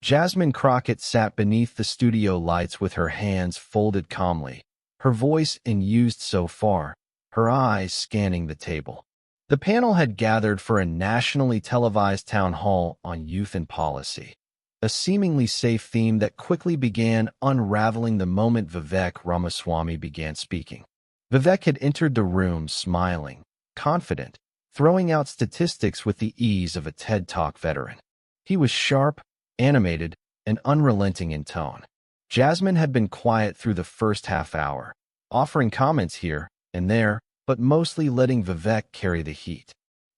Jasmine Crockett sat beneath the studio lights with her hands folded calmly, her voice unused so far, her eyes scanning the table. The panel had gathered for a nationally televised town hall on youth and policy, a seemingly safe theme that quickly began unraveling the moment Vivek Ramaswamy began speaking. Vivek had entered the room smiling, confident, throwing out statistics with the ease of a TED Talk veteran. He was sharp, animated, and unrelenting in tone. Jasmine had been quiet through the first half hour, offering comments here and there, but mostly letting Vivek carry the heat.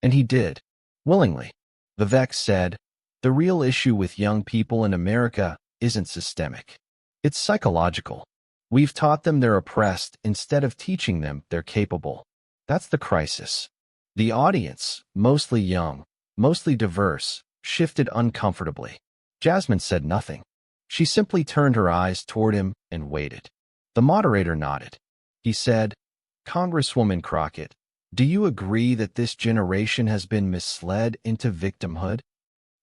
And he did, willingly. Vivek said, "The real issue with young people in America isn't systemic. It's psychological. We've taught them they're oppressed instead of teaching them they're capable. That's the crisis." The audience, mostly young, mostly diverse, shifted uncomfortably. Jasmine said nothing. She simply turned her eyes toward him and waited. The moderator nodded. He said, "Congresswoman Crockett, do you agree that this generation has been misled into victimhood?"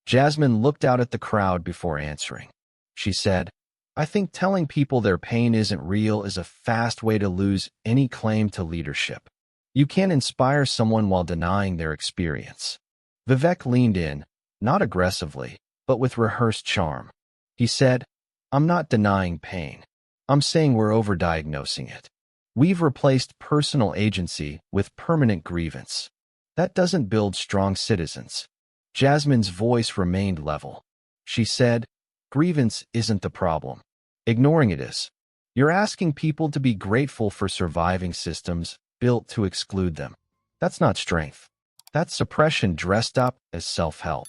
Jasmine looked out at the crowd before answering. She said, "I think telling people their pain isn't real is a fast way to lose any claim to leadership. You can't inspire someone while denying their experience." Vivek leaned in, not aggressively, but with rehearsed charm. He said, "I'm not denying pain. I'm saying we're overdiagnosing it. We've replaced personal agency with permanent grievance. That doesn't build strong citizens." Jasmine's voice remained level. She said, "Grievance isn't the problem. Ignoring it is. You're asking people to be grateful for surviving systems built to exclude them. That's not strength. That's suppression dressed up as self-help."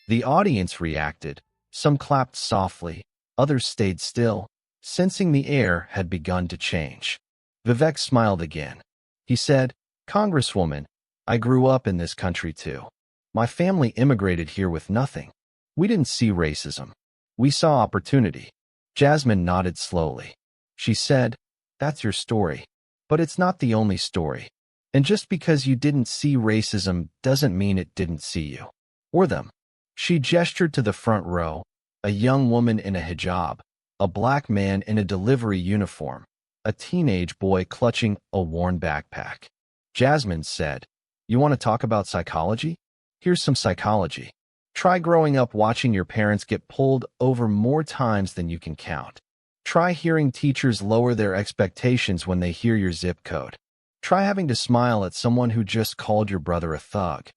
The audience reacted. Some clapped softly, others stayed still, sensing the air had begun to change. Vivek smiled again. He said, "Congresswoman, I grew up in this country too. My family immigrated here with nothing. We didn't see racism. We saw opportunity." Jasmine nodded slowly. She said, "That's your story. But it's not the only story. And just because you didn't see racism doesn't mean it didn't see you. Or them." She gestured to the front row, a young woman in a hijab, a black man in a delivery uniform, a teenage boy clutching a worn backpack. Jasmine said, "You want to talk about psychology? Here's some psychology. Try growing up watching your parents get pulled over more times than you can count. Try hearing teachers lower their expectations when they hear your zip code. Try having to smile at someone who just called your brother a thug."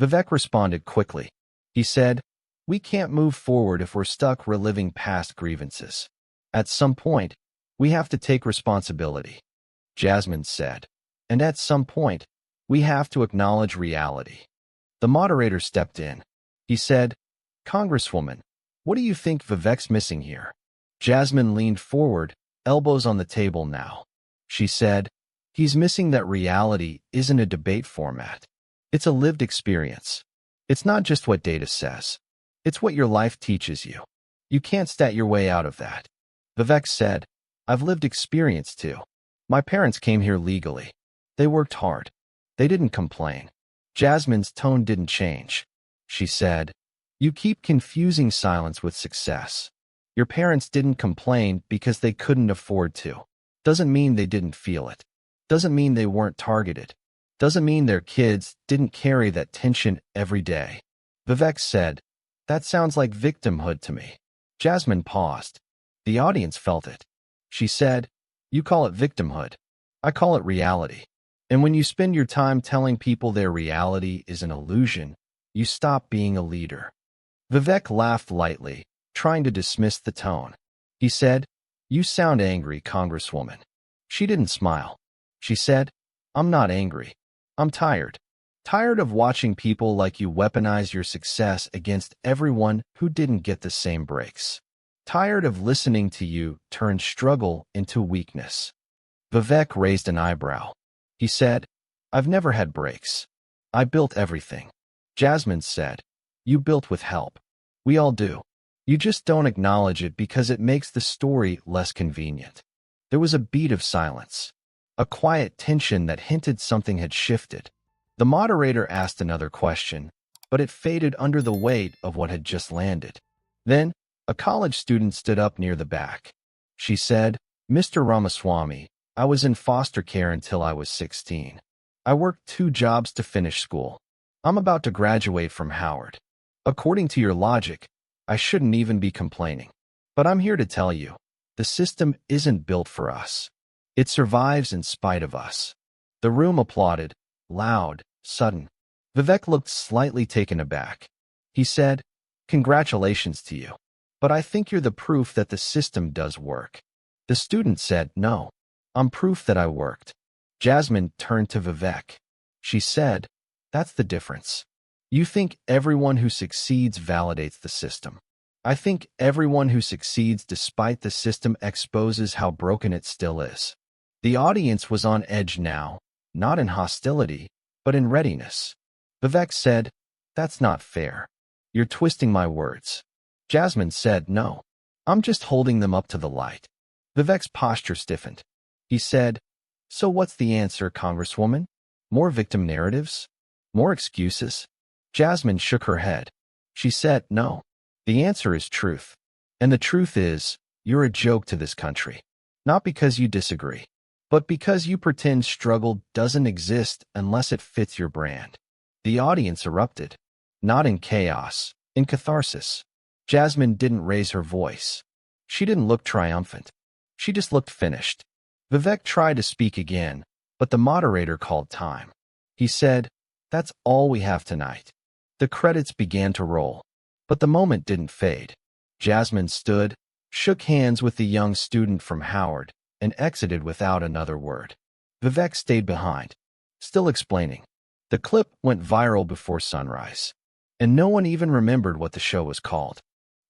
Vivek responded quickly. He said, "We can't move forward if we're stuck reliving past grievances. At some point, we have to take responsibility." Jasmine said, "And at some point, we have to acknowledge reality." The moderator stepped in. He said, "Congresswoman, what do you think Vivek's missing here?" Jasmine leaned forward, elbows on the table now. She said, "He's missing that reality isn't a debate format. It's a lived experience. It's not just what data says. It's what your life teaches you. You can't stat your way out of that." Vivek said, "I've lived experience too. My parents came here legally. They worked hard. They didn't complain." Jasmine's tone didn't change. She said, "You keep confusing silence with success. Your parents didn't complain because they couldn't afford to. Doesn't mean they didn't feel it. Doesn't mean they weren't targeted. Doesn't mean their kids didn't carry that tension every day." Vivek said, "That sounds like victimhood to me." Jasmine paused. The audience felt it. She said, "You call it victimhood. I call it reality. And when you spend your time telling people their reality is an illusion, you stop being a leader." Vivek laughed lightly, trying to dismiss the tone. He said, "You sound angry, Congresswoman." She didn't smile. She said, "I'm not angry. I'm tired. Tired of watching people like you weaponize your success against everyone who didn't get the same breaks. Tired of listening to you turn struggle into weakness." Vivek raised an eyebrow. He said, "I've never had breaks. I built everything." Jasmine said, "You built with help. We all do. You just don't acknowledge it because it makes the story less convenient." There was a beat of silence, a quiet tension that hinted something had shifted. The moderator asked another question, but it faded under the weight of what had just landed. Then, A college student stood up near the back. She said, "Mr. Ramaswamy, I was in foster care until I was 16. I worked 2 jobs to finish school. I'm about to graduate from Howard. According to your logic, I shouldn't even be complaining. But I'm here to tell you, the system isn't built for us. It survives in spite of us." The room applauded, loud, sudden. Vivek looked slightly taken aback. He said, "Congratulations to you. But I think you're the proof that the system does work." The student said, "No, I'm proof that I worked." Jasmine turned to Vivek. She said, "That's the difference. You think everyone who succeeds validates the system. I think everyone who succeeds despite the system exposes how broken it still is." The audience was on edge now, not in hostility, but in readiness. Vivek said, "That's not fair. You're twisting my words." Jasmine said, "No, I'm just holding them up to the light." Vivek's posture stiffened. He said, "So what's the answer, Congresswoman? More victim narratives? More excuses?" Jasmine shook her head. She said, "No. The answer is truth. And the truth is, you're a joke to this country. Not because you disagree, but because you pretend struggle doesn't exist unless it fits your brand." The audience erupted. Not in chaos, in catharsis. Jasmine didn't raise her voice. She didn't look triumphant. She just looked finished. Vivek tried to speak again, but the moderator called time. He said, "That's all we have tonight." The credits began to roll, but the moment didn't fade. Jasmine stood, shook hands with the young student from Howard, and exited without another word. Vivek stayed behind, still explaining. The clip went viral before sunrise, and no one even remembered what the show was called.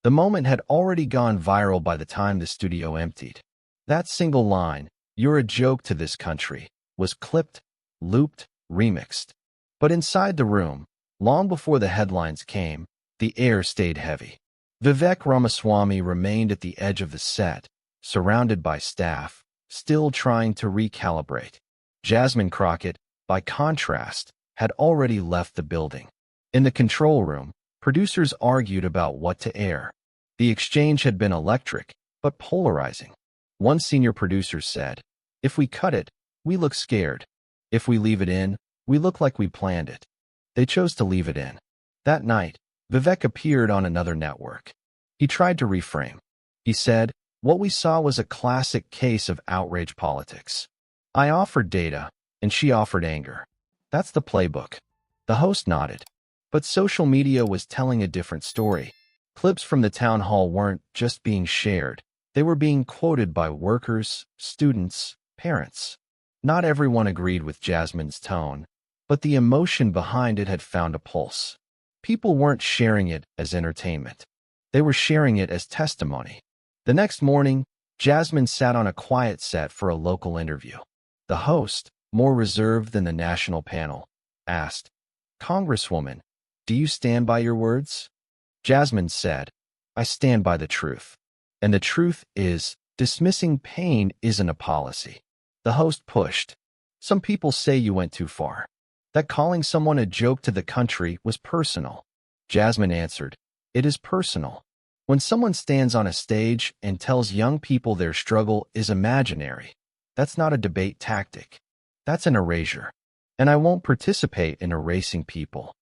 The moment had already gone viral by the time the studio emptied. That single line, "You're a joke to this country," was clipped, looped, remixed. But inside the room, long before the headlines came, the air stayed heavy. Vivek Ramaswamy remained at the edge of the set, surrounded by staff, still trying to recalibrate. Jasmine Crockett, by contrast, had already left the building. In the control room, producers argued about what to air. The exchange had been electric, but polarizing. One senior producer said, "If we cut it, we look scared. If we leave it in, we look like we planned it." They chose to leave it in. That night, Vivek appeared on another network. He tried to reframe. He said, "What we saw was a classic case of outrage politics. I offered data, and she offered anger. That's the playbook." The host nodded. But social media was telling a different story. Clips from the town hall weren't just being shared. They were being quoted by workers, students, parents. Not everyone agreed with Jasmine's tone, but the emotion behind it had found a pulse. People weren't sharing it as entertainment. They were sharing it as testimony. The next morning, Jasmine sat on a quiet set for a local interview. The host, more reserved than the national panel, asked, "Congresswoman, do you stand by your words?" Jasmine said, "I stand by the truth. And the truth is, dismissing pain isn't a policy." The host pushed. "Some people say you went too far. That calling someone a joke to the country was personal." Jasmine answered, "It is personal. When someone stands on a stage and tells young people their struggle is imaginary, that's not a debate tactic. That's an erasure. And I won't participate in erasing people."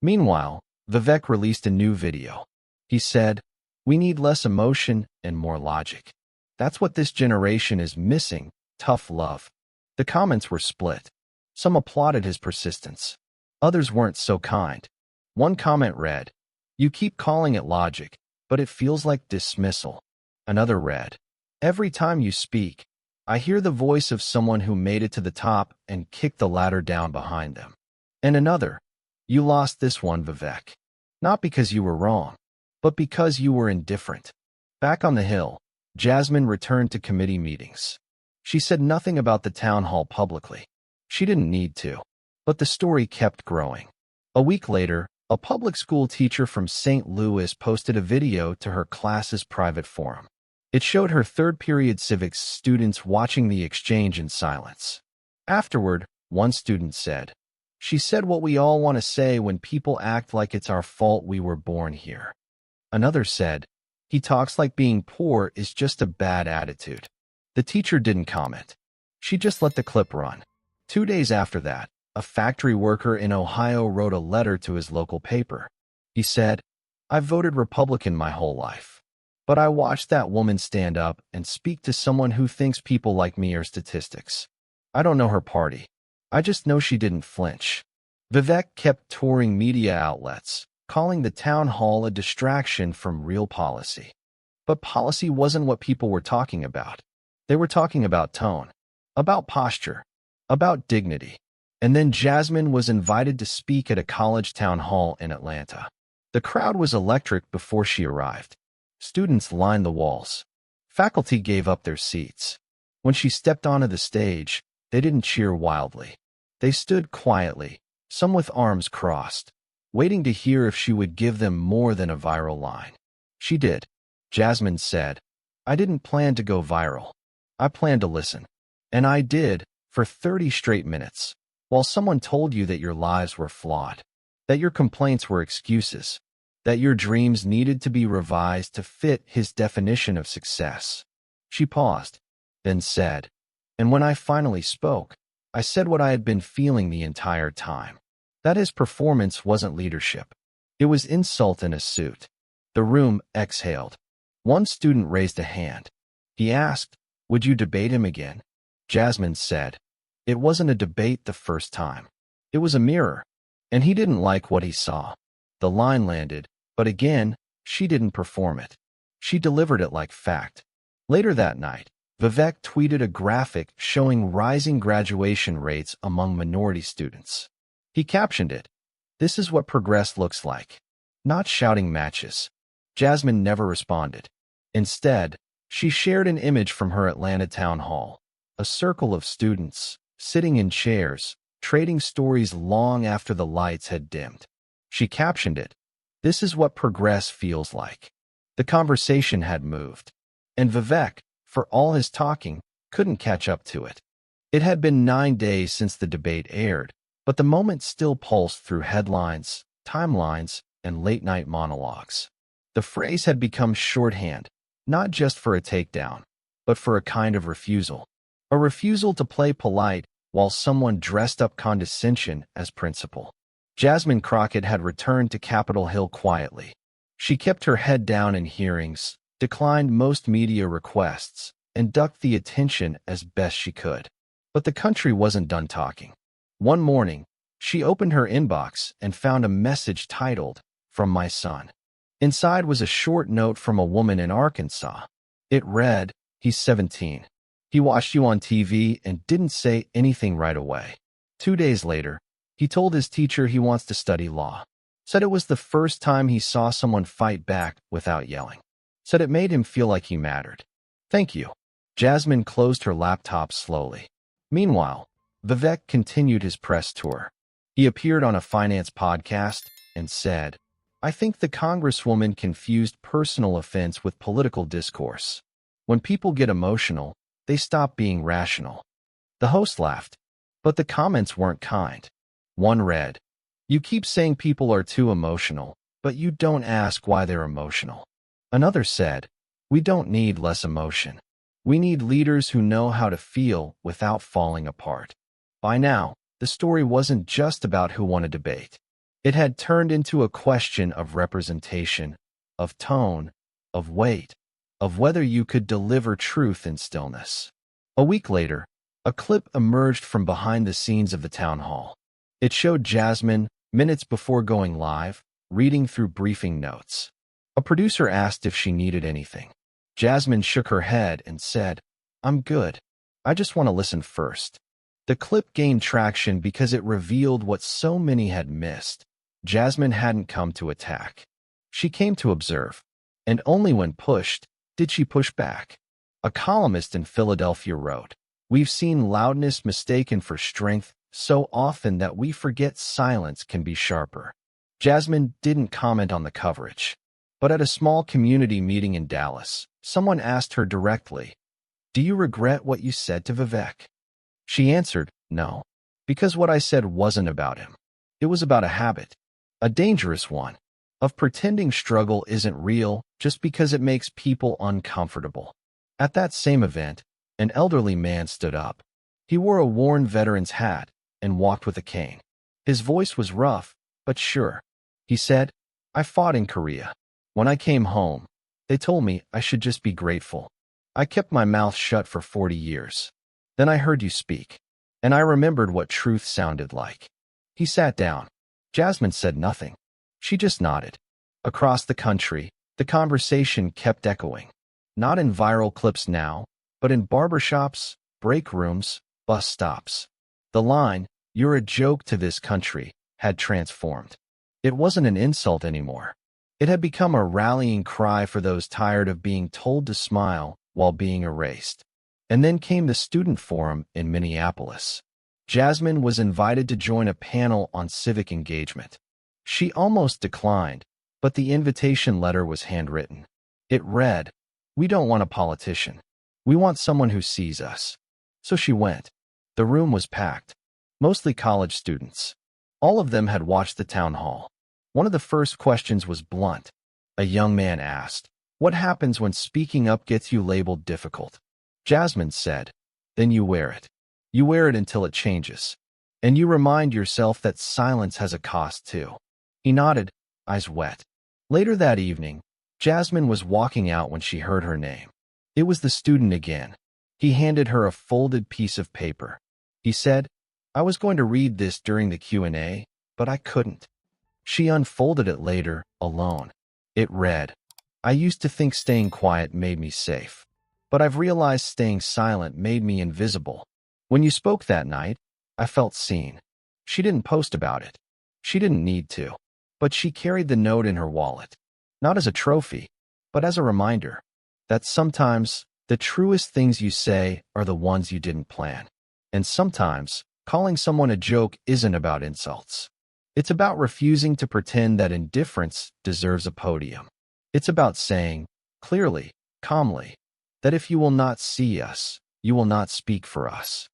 Meanwhile, Vivek released a new video. He said, "We need less emotion and more logic. That's what this generation is missing, tough love." The comments were split. Some applauded his persistence. Others weren't so kind. One comment read, "You keep calling it logic, but it feels like dismissal." Another read, "Every time you speak, I hear the voice of someone who made it to the top and kicked the ladder down behind them." And another, "You lost this one, Vivek. Not because you were wrong, but because you were indifferent." Back on the Hill, Jasmine returned to committee meetings. She said nothing about the town hall publicly. She didn't need to. But the story kept growing. A week later, a public school teacher from St. Louis posted a video to her class's private forum. It showed her third-period civics students watching the exchange in silence. Afterward, one student said, "She said what we all want to say when people act like it's our fault we were born here." Another said, He talks like being poor is just a bad attitude. The teacher didn't comment. She just let the clip run. 2 days after that, a factory worker in Ohio wrote a letter to his local paper. He said, "I've voted Republican my whole life. But I watched that woman stand up and speak to someone who thinks people like me are statistics. I don't know her party. I just know she didn't flinch." Vivek kept touring media outlets, calling the town hall a distraction from real policy. But policy wasn't what people were talking about. They were talking about tone, about posture, about dignity. And then Jasmine was invited to speak at a college town hall in Atlanta. The crowd was electric before she arrived. Students lined the walls. Faculty gave up their seats. When she stepped onto the stage, they didn't cheer wildly. They stood quietly, some with arms crossed, waiting to hear if she would give them more than a viral line. She did. Jasmine said, "I didn't plan to go viral. I planned to listen." And I did, for 30 straight minutes, while someone told you that your lives were flawed, that your complaints were excuses, that your dreams needed to be revised to fit his definition of success. She paused, then said, "And when I finally spoke, I said what I had been feeling the entire time. That his performance wasn't leadership. It was insult in a suit." The room exhaled. One student raised a hand. He asked, "Would you debate him again?" Jasmine said, "It wasn't a debate the first time. It was a mirror." And he didn't like what he saw. The line landed, but again, she didn't perform it. She delivered it like fact. Later that night, Vivek tweeted a graphic showing rising graduation rates among minority students. He captioned it, "This is what progress looks like." Not shouting matches. Jasmine never responded. Instead, she shared an image from her Atlanta town hall. A circle of students, sitting in chairs, trading stories long after the lights had dimmed. She captioned it, "This is what progress feels like." The conversation had moved. And Vivek, for all his talking, couldn't catch up to it. It had been 9 days since the debate aired, but the moment still pulsed through headlines, timelines, and late-night monologues. The phrase had become shorthand, not just for a takedown, but for a kind of refusal. A refusal to play polite while someone dressed up condescension as principal. Jasmine Crockett had returned to Capitol Hill quietly. She kept her head down in hearings, declined most media requests, and ducked the attention as best she could. But the country wasn't done talking. One morning, she opened her inbox and found a message titled, "From my son." Inside was a short note from a woman in Arkansas. It read, "He's 17. He watched you on TV and didn't say anything right away. 2 days later, he told his teacher he wants to study law. Said it was the first time he saw someone fight back without yelling. Said it made him feel like he mattered. Thank you." Jasmine closed her laptop slowly. Meanwhile, Vivek continued his press tour. He appeared on a finance podcast and said, "I think the Congresswoman confused personal offense with political discourse. When people get emotional, they stop being rational." The host laughed, but the comments weren't kind. One read, "You keep saying people are too emotional, but you don't ask why they're emotional." Another said, "We don't need less emotion. We need leaders who know how to feel without falling apart." By now, the story wasn't just about who won a debate. It had turned into a question of representation, of tone, of weight, of whether you could deliver truth in stillness. A week later, a clip emerged from behind the scenes of the town hall. It showed Jasmine, minutes before going live, reading through briefing notes. A producer asked if she needed anything. Jasmine shook her head and said, "I'm good. I just want to listen first." The clip gained traction because it revealed what so many had missed. Jasmine hadn't come to attack. She came to observe. And only when pushed did she push back. A columnist in Philadelphia wrote, "We've seen loudness mistaken for strength so often that we forget silence can be sharper." Jasmine didn't comment on the coverage. But at a small community meeting in Dallas, someone asked her directly, "Do you regret what you said to Vivek?" She answered, "No, because what I said wasn't about him. It was about a habit, a dangerous one, of pretending struggle isn't real just because it makes people uncomfortable. At that same event, an elderly man stood up. He wore a worn veteran's hat and walked with a cane. His voice was rough, but sure. He said, "I fought in Korea. When I came home, they told me I should just be grateful. I kept my mouth shut for 40 years. Then I heard you speak, and I remembered what truth sounded like." He sat down. Jasmine said nothing. She just nodded. Across the country, the conversation kept echoing. Not in viral clips now, but in barbershops, break rooms, bus stops. The line, "You're a joke to this country," had transformed. It wasn't an insult anymore. It had become a rallying cry for those tired of being told to smile while being erased. And then came the student forum in Minneapolis. Jasmine was invited to join a panel on civic engagement. She almost declined, but the invitation letter was handwritten. It read, "We don't want a politician. We want someone who sees us." So she went. The room was packed, mostly college students. All of them had watched the town hall. One of the first questions was blunt. A young man asked, "What happens when speaking up gets you labeled difficult?" Jasmine said, "Then you wear it. You wear it until it changes. And you remind yourself that silence has a cost too." He nodded, eyes wet. Later that evening, Jasmine was walking out when she heard her name. It was the student again. He handed her a folded piece of paper. He said, "I was going to read this during the Q&A, but I couldn't." She unfolded it later, alone. It read, "I used to think staying quiet made me safe, but I've realized staying silent made me invisible. When you spoke that night, I felt seen." She didn't post about it. She didn't need to. But she carried the note in her wallet, not as a trophy, but as a reminder that sometimes the truest things you say are the ones you didn't plan. And sometimes calling someone a joke isn't about insults. It's about refusing to pretend that indifference deserves a podium. It's about saying, clearly, calmly, that if you will not see us, you will not speak for us.